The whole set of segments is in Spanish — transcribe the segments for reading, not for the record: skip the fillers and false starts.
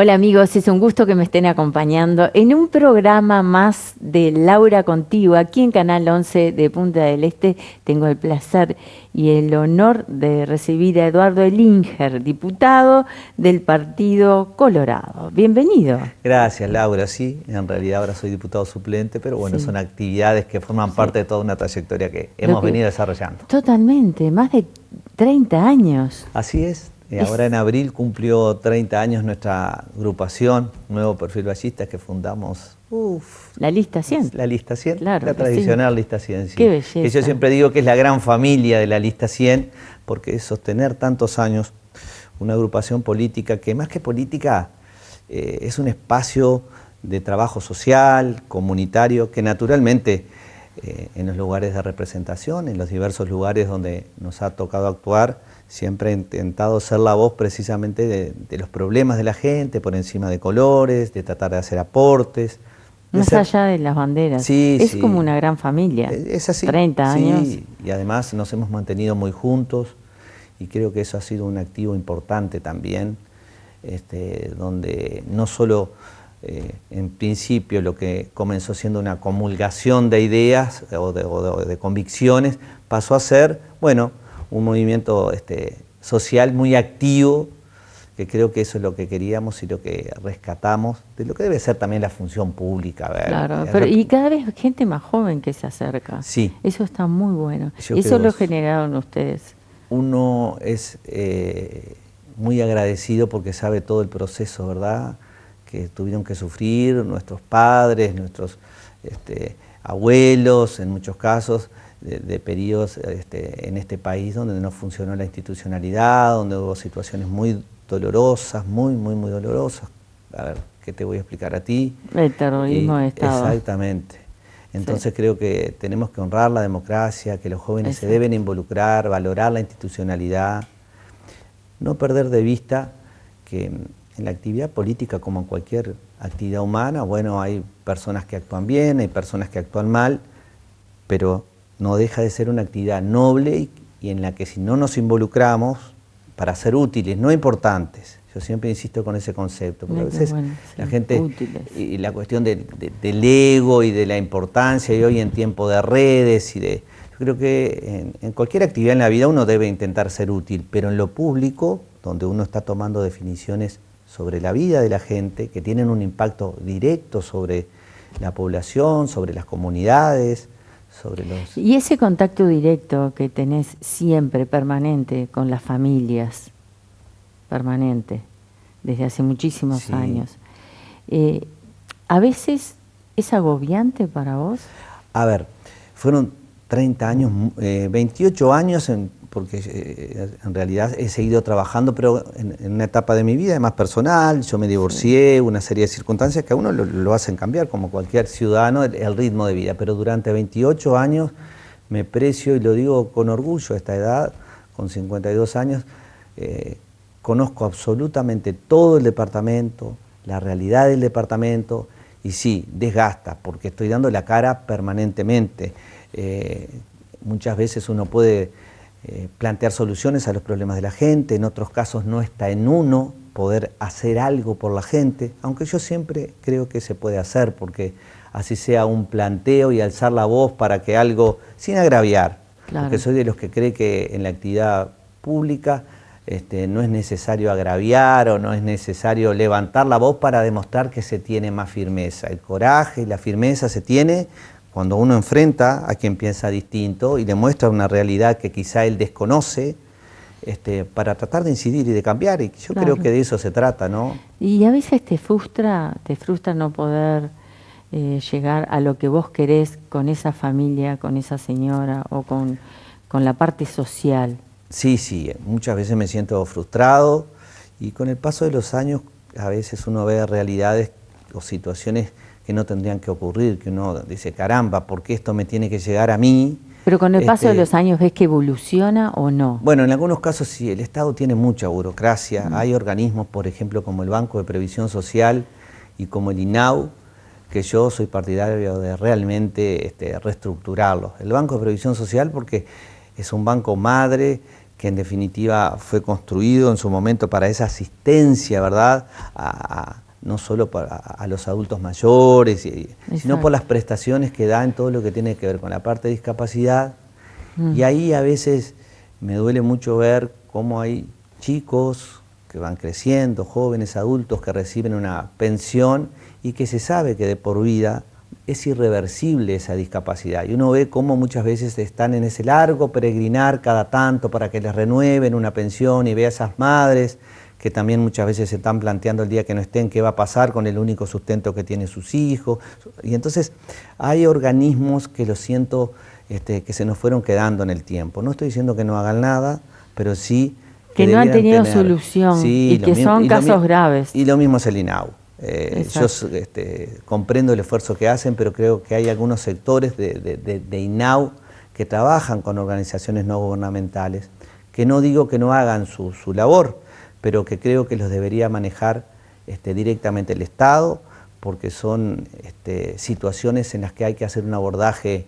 Hola amigos, es un gusto que me estén acompañando en un programa más de Laura Contigo, aquí en Canal 11 de Punta del Este. Tengo el placer y el honor de recibir a Eduardo Elinger, diputado del Partido Colorado. Bienvenido. Gracias, Laura. Sí, en realidad ahora soy diputado suplente, pero bueno, Sí, son actividades que forman sí. parte de toda una trayectoria que Lo hemos que, venido desarrollando. totalmente, más de 30 años. Así es. Ahora Es en abril cumplió 30 años nuestra agrupación, Nuevo Perfil Ballistas, que fundamos, la lista 100. la Lista 100, Claro la que sí. tradicional Lista 100, Qué sí. Que yo belleza. siempre digo que es la gran familia de la Lista 100, porque es sostener tantos años una agrupación política que más que política es un espacio de trabajo social, comunitario, que naturalmente en los lugares de representación, en los diversos lugares donde nos ha tocado actuar, siempre he intentado ser la voz precisamente de los problemas de la gente, por encima de colores, de tratar de hacer aportes, de Más ser... allá de las banderas. Sí, Es como sí, una gran familia. es así, 30 años. sí, y además nos hemos mantenido muy juntos y creo que eso ha sido un activo importante también, donde no solo en principio lo que comenzó siendo una comulgación de ideas o de convicciones, pasó a ser, bueno, un movimiento social muy activo, que creo que eso es lo que queríamos y lo que rescatamos, de lo que debe ser también la función pública. A ver, Claro, pero y cada vez gente más joven que se acerca. sí, Eso está muy bueno. yo Eso creo lo eso. generaron ustedes. Uno es muy agradecido porque sabe todo el proceso, ¿verdad?, que tuvieron que sufrir nuestros padres, nuestros abuelos, en muchos casos, de periodos en este país donde no funcionó la institucionalidad, donde hubo situaciones muy dolorosas, muy dolorosas. A ver, ¿qué te voy a explicar a ti? El terrorismo de Estado. Exactamente. Sí, Entonces creo que tenemos que honrar la democracia, que los jóvenes se deben exacto. involucrar, valorar la institucionalidad, no perder de vista que en la actividad política, como en cualquier actividad humana, bueno, hay personas que actúan bien, hay personas que actúan mal, pero no deja de ser una actividad noble y en la que si no nos involucramos para ser útiles, no importantes. Yo siempre insisto con ese concepto, porque a Qué veces bueno, la sí, gente, útiles. y la cuestión del ego y de la importancia, y hoy en tiempo de redes yo creo que en cualquier actividad en la vida uno debe intentar ser útil, pero en lo público, donde uno está tomando definiciones sobre la vida de la gente, que tienen un impacto directo sobre la población, sobre las comunidades, sobre los... Y ese contacto directo que tenés siempre, permanente, con las familias, permanente, desde hace muchísimos Sí. años, eh, ¿a veces es agobiante para vos? A ver, fueron 30 años, 28 años, porque en realidad he seguido trabajando, pero en una etapa de mi vida más personal, yo me Sí, divorcié, una serie de circunstancias que a uno lo hacen cambiar, como cualquier ciudadano, el ritmo de vida, pero durante 28 años me precio, y lo digo con orgullo a esta edad, con 52 años, conozco absolutamente todo el departamento, la realidad del departamento, y sí, desgasta, porque estoy dando la cara permanentemente. Muchas veces uno puede plantear soluciones a los problemas de la gente, en otros casos no está en uno poder hacer algo por la gente, aunque yo siempre creo que se puede hacer, porque así sea un planteo y alzar la voz para que algo, sin agraviar, porque claro. soy de los que cree que en la actividad pública no es necesario agraviar o no es necesario levantar la voz para demostrar que se tiene más firmeza. El coraje y la firmeza se tiene cuando uno enfrenta a quien piensa distinto y le muestra una realidad que quizá él desconoce, para tratar de incidir y de cambiar. Y yo creo Claro. que de eso se trata, ¿no? Y a veces te frustra no poder llegar a lo que vos querés con esa familia, con esa señora o con la parte social. Sí, sí, muchas veces me siento frustrado y con el paso de los años a veces uno ve realidades o situaciones que no tendrían que ocurrir, que uno dice, caramba, ¿por qué esto me tiene que llegar a mí? Pero con el paso de Este, los años, ¿ves que evoluciona o no? bueno, en algunos casos sí, el Estado tiene mucha burocracia, Mm. hay organismos, por ejemplo, como el Banco de Previsión Social y como el INAU, que yo soy partidario de realmente reestructurarlos. El Banco de Previsión Social porque es un banco madre que en definitiva fue construido en su momento para esa asistencia, ¿verdad?, no solo a los adultos mayores, sino por las prestaciones que da en todo lo que tiene que ver con la parte de discapacidad. Y ahí a veces me duele mucho ver cómo hay chicos que van creciendo, jóvenes, adultos, que reciben una pensión y que se sabe que de por vida es irreversible esa discapacidad. Y uno ve cómo muchas veces están en ese largo peregrinar cada tanto para que les renueven una pensión, y ve a esas madres que también muchas veces se están planteando el día que no estén qué va a pasar con el único sustento que tienen sus hijos. Y entonces hay organismos que lo siento que se nos fueron quedando en el tiempo. No estoy diciendo que no hagan nada, pero sí que no han tenido solución, sí, y que son casos graves. Y lo mismo es el INAU. Yo comprendo el esfuerzo que hacen, pero creo que hay algunos sectores de INAU que trabajan con organizaciones no gubernamentales, que no digo que no hagan su labor, pero que creo que los debería manejar directamente el Estado, porque son situaciones en las que hay que hacer un abordaje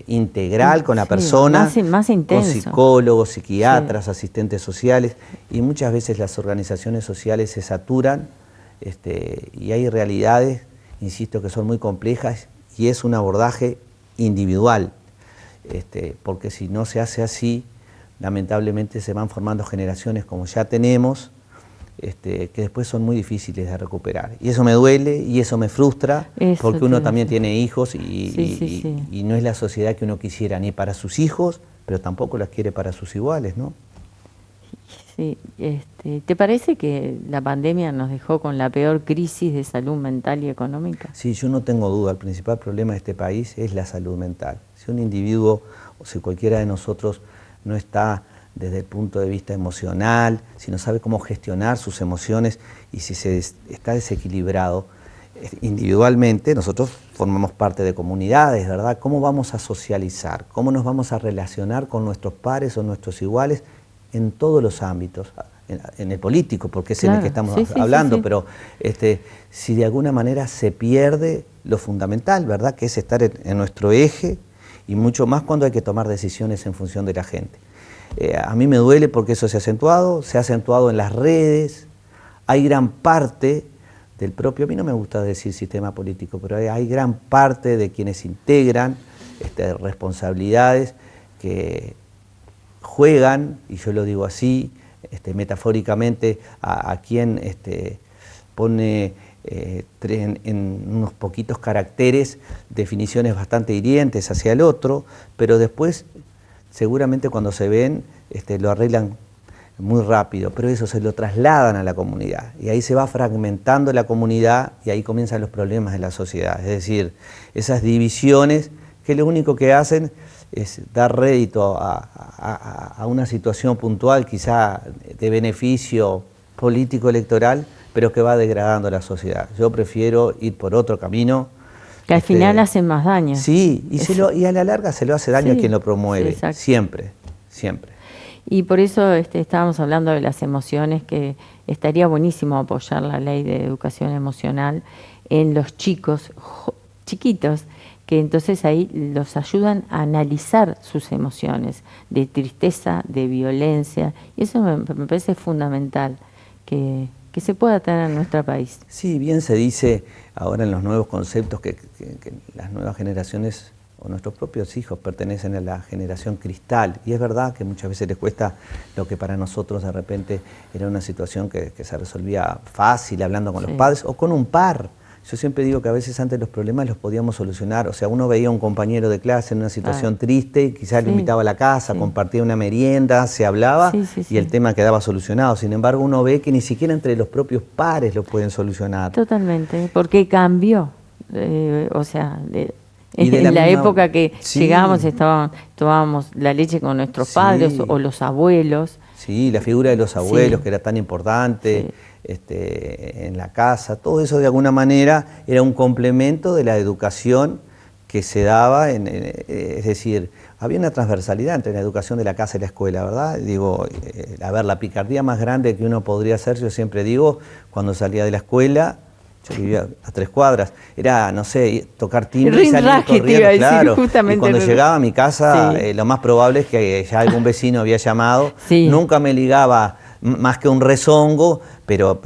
integral con la persona, más intenso, con psicólogos, psiquiatras, asistentes sociales, y muchas veces las organizaciones sociales se saturan, y hay realidades, insisto, que son muy complejas, y es un abordaje individual, porque si no se hace así, lamentablemente se van formando generaciones como ya tenemos, que después son muy difíciles de recuperar. Y eso me duele y eso me frustra, porque uno también tiene hijos y no es la sociedad que uno quisiera ni para sus hijos, pero tampoco las quiere para sus iguales, ¿no? Sí, ¿te parece que la pandemia nos dejó con la peor crisis de salud mental y económica? Sí, yo no tengo duda, el principal problema de este país es la salud mental. Si un individuo o si cualquiera de nosotros no está desde el punto de vista emocional, si no sabe cómo gestionar sus emociones y si está desequilibrado individualmente, nosotros formamos parte de comunidades, ¿verdad? ¿Cómo vamos a socializar? ¿Cómo nos vamos a relacionar con nuestros pares o nuestros iguales en todos los ámbitos? En el político, porque es en el que estamos hablando, pero si de alguna manera se pierde lo fundamental, ¿verdad? Que es estar en nuestro eje, y mucho más cuando hay que tomar decisiones en función de la gente. A mí me duele porque eso se ha acentuado en las redes, hay gran parte del propio, a mí no me gusta decir sistema político, pero hay gran parte de quienes integran responsabilidades que juegan, y yo lo digo así, metafóricamente, a quien pone en unos poquitos caracteres definiciones bastante hirientes hacia el otro, pero después seguramente cuando se ven lo arreglan muy rápido, pero eso se lo trasladan a la comunidad y ahí se va fragmentando la comunidad y ahí comienzan los problemas de la sociedad, es decir, esas divisiones que lo único que hacen es dar rédito a una situación puntual, quizá de beneficio político electoral, pero que va degradando la sociedad. Yo prefiero ir por otro camino. Que al final hacen más daño. Sí, y a la larga se lo hace daño a quien lo promueve, siempre, siempre. Y por eso estábamos hablando de las emociones, que estaría buenísimo apoyar la ley de educación emocional en los chicos, chiquitos, que entonces ahí los ayudan a analizar sus emociones de tristeza, de violencia, y eso me parece fundamental, que se pueda tener en nuestro país. Sí, bien se dice ahora en los nuevos conceptos que las nuevas generaciones o nuestros propios hijos pertenecen a la generación cristal, y es verdad que muchas veces les cuesta lo que para nosotros de repente era una situación que se resolvía fácil hablando con los padres o con un par. Yo siempre digo que a veces antes los problemas los podíamos solucionar, o sea, uno veía a un compañero de clase en una situación triste, quizás lo invitaba a la casa, compartía una merienda, se hablaba y el tema quedaba solucionado. Sin embargo, uno ve que ni siquiera entre los propios pares lo pueden solucionar. Totalmente, porque cambió, o sea, en la época que llegábamos tomábamos la leche con nuestros padres o los abuelos. Sí, la figura de los abuelos que era tan importante. En la casa, todo eso de alguna manera era un complemento de la educación que se daba, es decir, había una transversalidad entre la educación de la casa y la escuela, ¿verdad? Digo, a ver, la picardía más grande que uno podría hacer, yo siempre digo, cuando salía de la escuela, Yo vivía a 3 cuadras, era, no sé, tocar timbre y salir Rinraje, te iba a corriendo, decir, claro. justamente Y cuando el- llegaba a mi casa, Sí. lo más probable es que ya algún vecino había llamado. Sí. Nunca me ligaba más que un rezongo, pero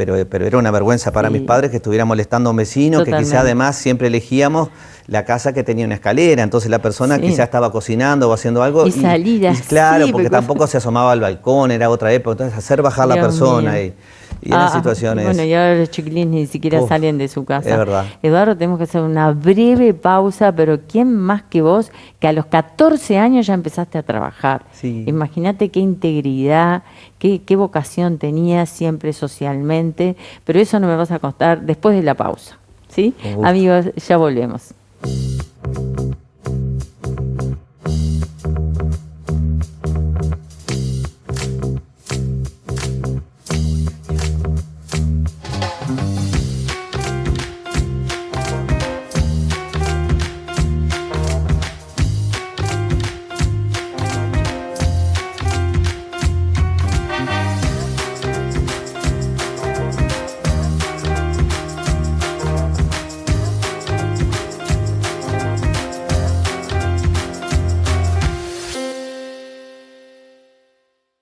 era una vergüenza para Sí. mis padres que estuviera molestando a un vecino, que Totalmente. quizá además siempre elegíamos la casa que tenía una escalera, entonces la persona Sí. quizá estaba cocinando o haciendo algo. Y salir así, claro, porque porque- tampoco se asomaba al balcón, era otra época, entonces hacer bajar la Dios persona mío. y eran situaciones... Bueno, y ahora los chiquilines ni siquiera Uf, salen de su casa. es verdad. Eduardo, tenemos que hacer una breve pausa, pero ¿quién más que vos, que a los 14 años ya empezaste a trabajar? Sí. Imagínate qué integridad, qué vocación tenías siempre socialmente, pero eso no me vas a contar después de la pausa. ¿Sí? Con gusto. Amigos, ya volvemos.